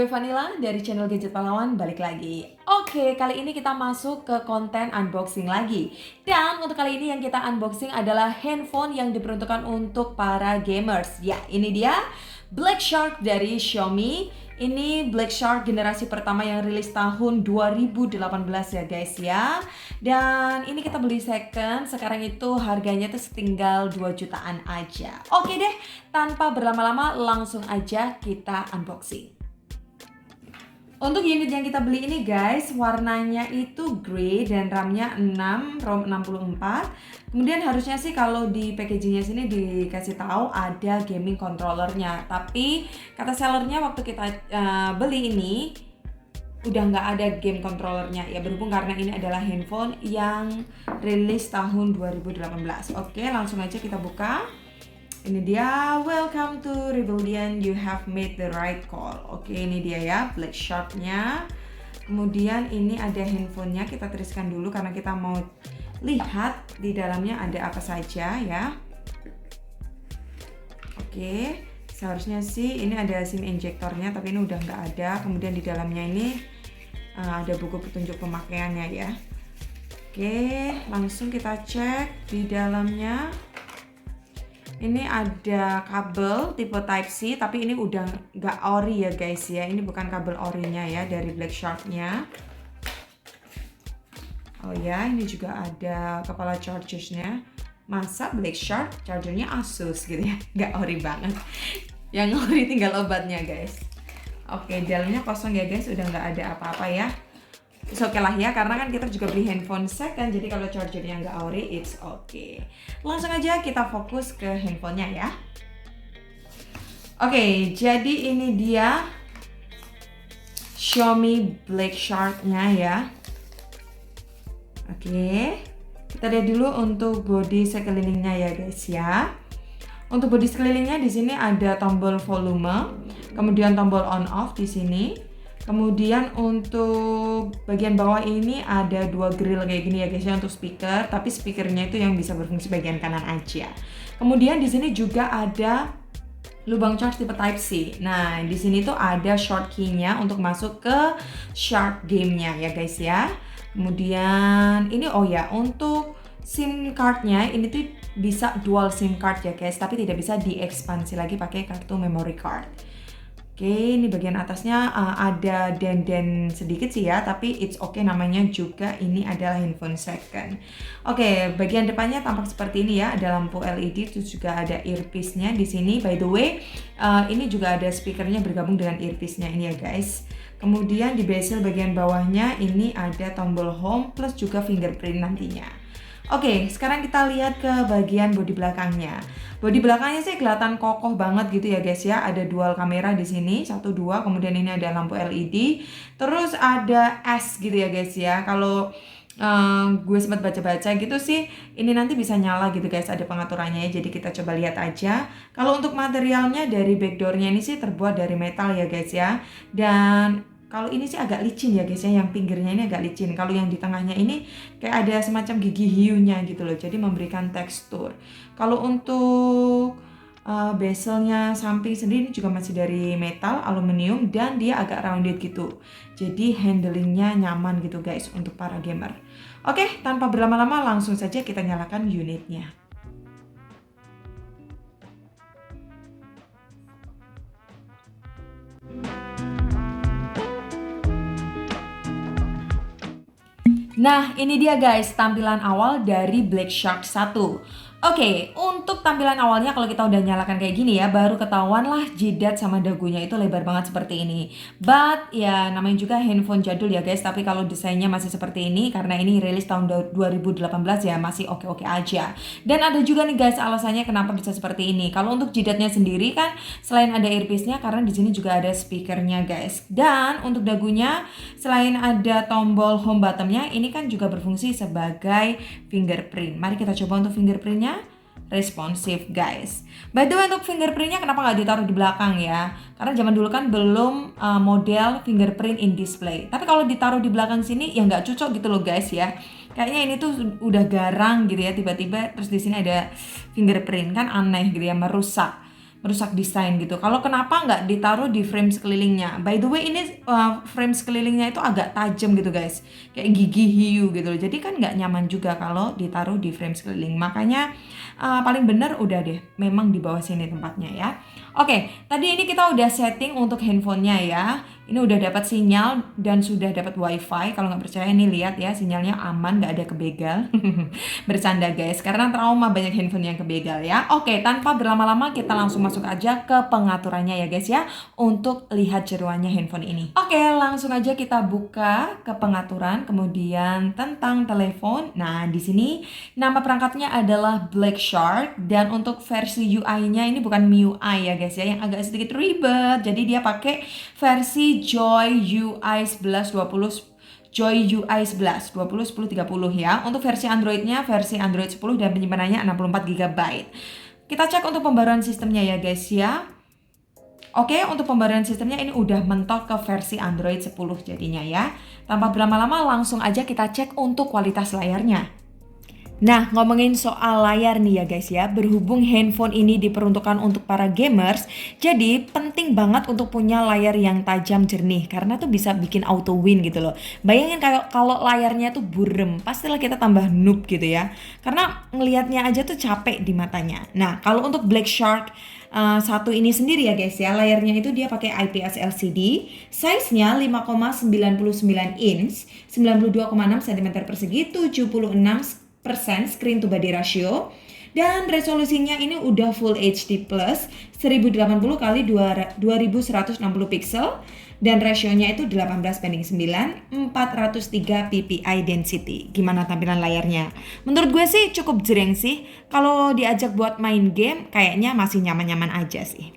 gue Vanilla dari channel Gadget Pahlawan balik lagi. Oke, kali ini kita masuk ke konten unboxing lagi. Dan untuk kali ini yang kita unboxing adalah handphone yang diperuntukkan untuk para gamers. Ya, ini dia Black Shark dari Xiaomi. Ini Black Shark generasi pertama yang rilis tahun 2018 ya guys ya. Dan ini kita beli second, sekarang itu harganya tuh setinggal 2 jutaan aja. Oke deh, tanpa berlama-lama langsung aja kita unboxing. Untuk unit yang kita beli ini guys, warnanya itu grey dan RAM-nya 6, ROM 64. Kemudian harusnya sih kalau di packagingnya sini dikasih tahu ada gaming controllernya. Tapi kata sellernya waktu kita beli ini udah nggak ada game controllernya ya, berhubung karena ini adalah handphone yang rilis tahun 2018. Oke, langsung aja kita buka. Ini dia, welcome to Rebellion, you have made the right call. Oke, ini dia ya, Black Shark-nya. Kemudian ini ada handphonenya, kita tuliskan dulu karena kita mau lihat di dalamnya ada apa saja ya. Oke, seharusnya sih ini ada SIM injektornya, tapi ini udah nggak ada. Kemudian di dalamnya ini ada buku petunjuk pemakaiannya ya. Oke, langsung kita cek di dalamnya. Ini ada kabel tipe Type-C, tapi ini udah nggak ori ya guys ya. Ini bukan kabel orinya ya dari Black Shark-nya. Oh ya, ini juga ada kepala chargersnya. Masa Black Shark chargernya Asus gitu ya, nggak ori banget. Yang ori tinggal obatnya guys. Oke, dalamnya kosong ya guys, udah nggak ada apa-apa ya. Oke lah ya, karena kan kita juga beli handphone second, jadi kalau chargernya nggak ori, it's okay. Langsung aja kita fokus ke handphonenya ya. Oke, jadi ini dia Xiaomi Black Shark-nya ya. Oke, kita lihat dulu untuk bodi sekelilingnya ya guys ya. Untuk bodi sekelilingnya di sini ada tombol volume, kemudian tombol on off di sini. Kemudian untuk bagian bawah ini ada dua grill kayak gini ya guys ya untuk speaker, tapi speakernya itu yang bisa berfungsi bagian kanan aja. Kemudian di sini juga ada lubang charge tipe Type-C. Nah, di sini tuh ada short key-nya untuk masuk ke Shark game-nya ya guys ya. Kemudian ini oh ya, untuk SIM card-nya ini tuh bisa dual SIM card ya guys, tapi tidak bisa diekspansi lagi pakai kartu memory card. Oke, ini bagian atasnya ada denden sedikit sih ya, tapi it's okay, namanya juga ini adalah handphone second. Oke, bagian depannya tampak seperti ini ya, ada lampu LED, terus juga ada earpiece-nya di sini. By the way, ini juga ada speakernya bergabung dengan earpiece-nya ini ya guys. Kemudian di bezel bagian bawahnya ini ada tombol home plus juga fingerprint nantinya. Oke, sekarang kita lihat ke bagian bodi belakangnya. Bodi belakangnya sih kelihatan kokoh banget gitu ya guys ya. Ada dual kamera di sini, 1 2, kemudian ini ada lampu LED. Terus ada S gitu ya guys ya. Kalau gue sempat baca-baca gitu sih, ini nanti bisa nyala gitu guys, ada pengaturannya ya. Jadi kita coba lihat aja. Kalau untuk materialnya dari backdoornya ini sih terbuat dari metal ya guys ya. Dan kalau ini sih agak licin ya guys ya, yang pinggirnya ini agak licin. Kalau yang di tengahnya ini kayak ada semacam gigi hiunya gitu loh, jadi memberikan tekstur. Kalau untuk bezelnya samping sendiri juga masih dari metal, aluminium, dan dia agak rounded gitu. Jadi handlingnya nyaman gitu guys untuk para gamer. Oke, tanpa berlama-lama langsung saja kita nyalakan unitnya. Nah, ini dia guys tampilan awal dari Black Shark 1. Oke, untuk tampilan awalnya kalau kita udah nyalakan kayak gini ya, baru ketahuan lah jidat sama dagunya itu lebar banget seperti ini. But ya namanya juga handphone jadul ya guys, tapi kalau desainnya masih seperti ini karena ini rilis tahun 2018 ya, masih oke-oke aja. Dan ada juga nih guys alasannya kenapa bisa seperti ini. Kalau untuk jidatnya sendiri kan selain ada earpiece-nya, karena di sini juga ada speakernya guys. Dan untuk dagunya selain ada tombol home button-nya, ini kan juga berfungsi sebagai fingerprint. Mari kita coba untuk fingerprintnya. Responsif guys. By the way, untuk fingerprintnya kenapa nggak ditaruh di belakang ya? Karena zaman dulu kan belum model fingerprint in display. Tapi kalau ditaruh di belakang sini ya nggak cocok gitu loh guys ya. Kayaknya ini tuh udah garang gitu ya, tiba-tiba terus di sini ada fingerprint, kan aneh gitu ya, merusak merusak desain gitu. Kalau kenapa nggak ditaruh di frame sekelilingnya? By the way ini frame sekelilingnya itu agak tajam gitu guys, kayak gigi hiu gitu. Jadi kan nggak nyaman juga kalau ditaruh di frame sekeliling. Makanya paling bener udah deh, memang di bawah sini tempatnya ya. Oke, tadi ini kita udah setting untuk handphonenya ya. Ini udah dapat sinyal dan sudah dapat wifi. Kalau nggak percaya nih lihat ya, sinyalnya aman, nggak ada kebegal. Bercanda guys, karena trauma banyak handphone yang kebegal ya. Oke, tanpa berlama-lama kita langsung masuk aja ke pengaturannya ya guys ya, untuk lihat jeroannya handphone ini. Oke, langsung aja kita buka ke pengaturan, kemudian tentang telepon. Nah, di sini nama perangkatnya adalah Black Shark dan untuk versi UI-nya ini bukan MIUI ya guys ya, yang agak sedikit ribet. Jadi dia pakai versi Joy UI 1120 Joy UI 11 20 10 30 ya. Untuk versi Androidnya versi Android 10 dan penyimpanannya 64 GB. Kita cek untuk pembaruan sistemnya ya guys ya. Oke, untuk pembaruan sistemnya ini udah mentok ke versi Android 10 jadinya ya. Tanpa berlama-lama langsung aja kita cek untuk kualitas layarnya. Nah, ngomongin soal layar nih ya guys ya, berhubung handphone ini diperuntukkan untuk para gamers, jadi penting banget untuk punya layar yang tajam jernih, karena tuh bisa bikin auto win gitu loh. Bayangin kalau layarnya tuh burem, pastilah kita tambah noob gitu ya, karena ngelihatnya aja tuh capek di matanya. Nah, kalau untuk Black Shark satu ini sendiri ya guys ya, layarnya itu dia pakai IPS LCD, size-nya 5,99 inch, 92,6 cm persegi, 76% screen to body ratio, dan resolusinya ini udah Full HD plus 1080 kali 2160 pixel dan rasionya itu 18:9, 403 ppi density. Gimana tampilan layarnya? Menurut gue sih cukup jreng sih. Kalau diajak buat main game kayaknya masih nyaman-nyaman aja sih.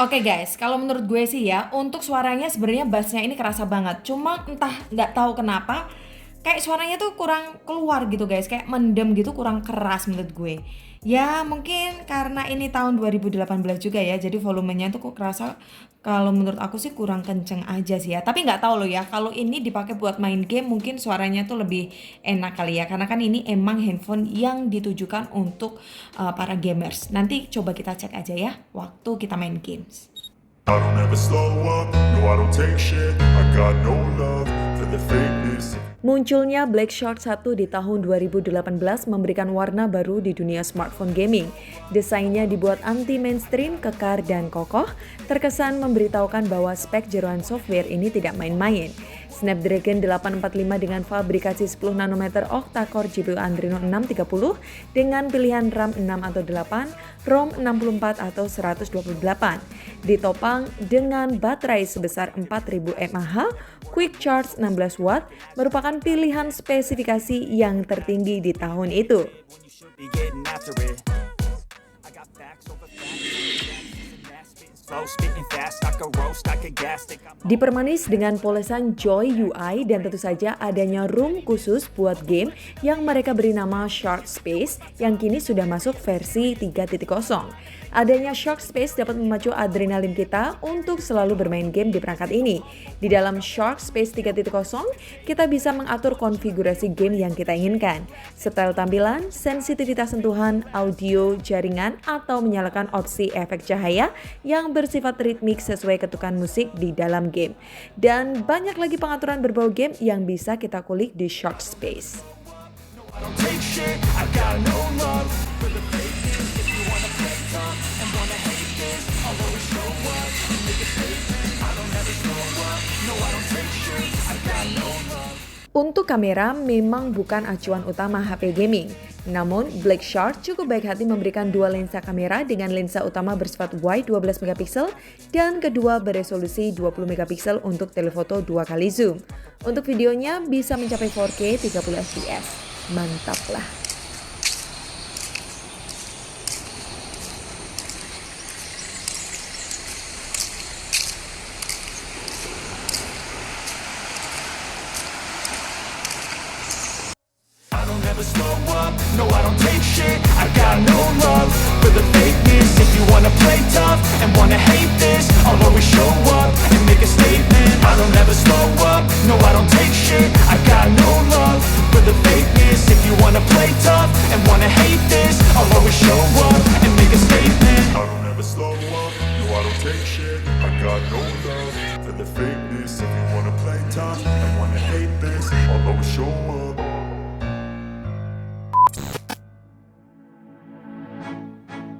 Oke guys, kalau menurut gue sih ya, untuk suaranya sebenarnya bassnya ini kerasa banget. Cuma entah nggak tahu kenapa, kayak suaranya tuh kurang keluar gitu guys, kayak mendem gitu, kurang keras menurut gue. Ya mungkin karena ini tahun 2018 juga ya, jadi volumenya tuh kok kerasa kalau menurut aku sih kurang kenceng aja sih ya. Tapi nggak tahu loh ya, kalau ini dipakai buat main game mungkin suaranya tuh lebih enak kali ya, karena kan ini emang handphone yang ditujukan untuk para gamers. Nanti coba kita cek aja ya waktu kita main games. I don't ever slow up, no I don't take shit, I got no love for the fakeness. Munculnya Black Shark 1 di tahun 2018 memberikan warna baru di dunia smartphone gaming. Desainnya dibuat anti-mainstream, kekar, dan kokoh, terkesan memberitahukan bahwa spek jeroan software ini tidak main-main. Snapdragon 845 dengan fabrikasi 10 nanometer octa-core GPU Adreno 630 dengan pilihan RAM 6 atau 8, ROM 64 atau 128. Ditopang dengan baterai sebesar 4000 mAh, Quick Charge 16 Watt merupakan pilihan spesifikasi yang tertinggi di tahun itu. Dipermanis dengan polesan Joy UI dan tentu saja adanya room khusus buat game yang mereka beri nama Shark Space yang kini sudah masuk versi 3.0. Adanya Shark Space dapat memacu adrenalin kita untuk selalu bermain game di perangkat ini. Di dalam Shark Space 3.0, kita bisa mengatur konfigurasi game yang kita inginkan, setel tampilan, sensitivitas sentuhan, audio, jaringan, atau menyalakan opsi efek cahaya yang bersifat ritmik sesuai ketukan musik di dalam game. Dan banyak lagi pengaturan berbau game yang bisa kita kulik di Shark Space. Untuk kamera memang bukan acuan utama HP gaming. Namun, Black Shark cukup baik hati memberikan dua lensa kamera dengan lensa utama bersifat wide 12 megapiksel dan kedua beresolusi 20 megapiksel untuk telefoto 2 kali zoom. Untuk videonya bisa mencapai 4K 30 fps. Mantap lah. and wanna hate this, I'll always show up and make a statement. I don't ever slow up, no I don't take shit. I got no love for the fakeness. If you wanna play tough and wanna hate this, I'll always show up and make a statement. I don't ever slow up, no I don't take shit. I got no love for the fakeness. If you wanna play tough and wanna hate this, I'll always show up.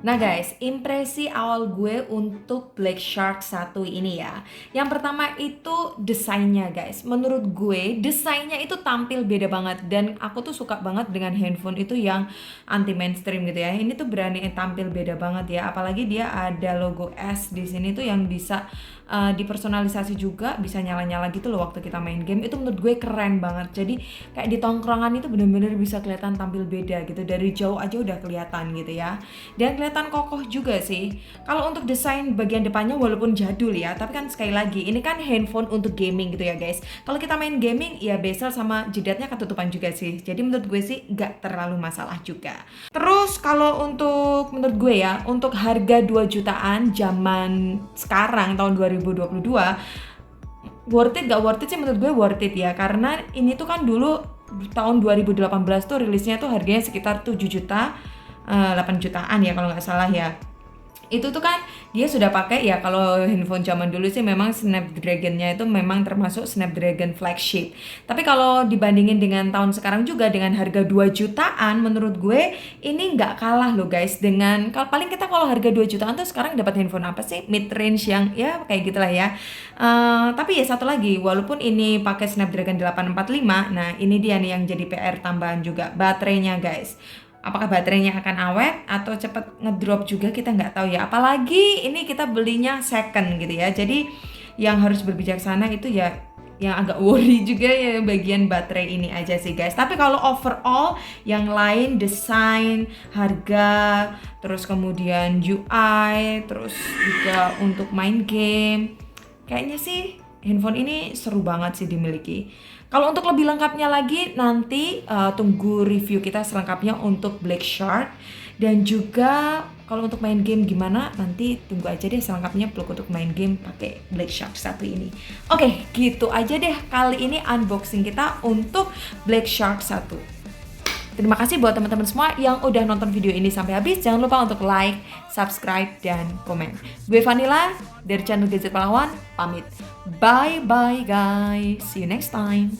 Nah guys, impresi awal gue untuk Black Shark 1 ini ya. Yang pertama itu desainnya guys. Menurut gue desainnya itu tampil beda banget. Dan aku tuh suka banget dengan handphone itu yang anti mainstream gitu ya. Ini tuh berani tampil beda banget ya. Apalagi dia ada logo S di sini tuh yang bisa dipersonalisasi juga, bisa nyala-nyala gitu loh waktu kita main game. Itu menurut gue keren banget. Jadi kayak di tongkrongan itu bener-bener bisa kelihatan tampil beda gitu. Dari jauh aja udah kelihatan gitu ya. Dan kelihatan kokoh juga sih. Kalau untuk desain bagian depannya walaupun jadul ya, tapi kan sekali lagi ini kan handphone untuk gaming gitu ya guys. Kalau kita main gaming ya bezel sama jedatnya ketutupan juga sih. Jadi menurut gue sih gak terlalu masalah juga. Terus kalau untuk menurut gue ya, untuk harga 2 jutaan zaman sekarang tahun 2022 worth it gak worth it sih, menurut gue worth it ya. Karena ini tuh kan dulu tahun 2018 tuh rilisnya tuh harganya sekitar 7 juta 8 jutaan ya kalau nggak salah ya. Itu tuh kan dia sudah pakai ya, kalau handphone zaman dulu sih memang Snapdragon-nya itu memang termasuk Snapdragon flagship. Tapi kalau dibandingin dengan tahun sekarang juga dengan harga 2 jutaan, menurut gue ini nggak kalah loh guys dengan paling kita kalau harga 2 jutaan tuh sekarang dapat handphone apa sih? Mid range yang ya kayak gitulah ya. Tapi ya satu lagi, walaupun ini pakai Snapdragon 845, nah ini dia nih yang jadi PR tambahan juga, baterainya guys. Apakah baterainya akan awet atau cepat ngedrop juga kita nggak tahu ya. Apalagi ini kita belinya second gitu ya. Jadi yang harus berbijaksana itu ya yang agak worry juga ya bagian baterai ini aja sih guys. Tapi kalau overall yang lain, desain, harga, terus kemudian UI, terus juga untuk main game, kayaknya sih handphone ini seru banget sih dimiliki. Kalau untuk lebih lengkapnya lagi nanti tunggu review kita selengkapnya untuk Black Shark. Dan juga kalau untuk main game gimana nanti tunggu aja deh selengkapnya vlog untuk main game pakai Black Shark 1 ini. Oke, gitu aja deh kali ini unboxing kita untuk Black Shark 1. Terima kasih buat teman-teman semua yang udah nonton video ini sampai habis. Jangan lupa untuk like, subscribe, dan komen. Gue Vanilla dari channel Gadget Pahlawan, pamit. Bye-bye guys. See you next time.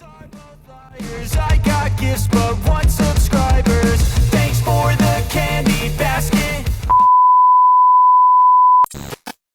I got gifts, but one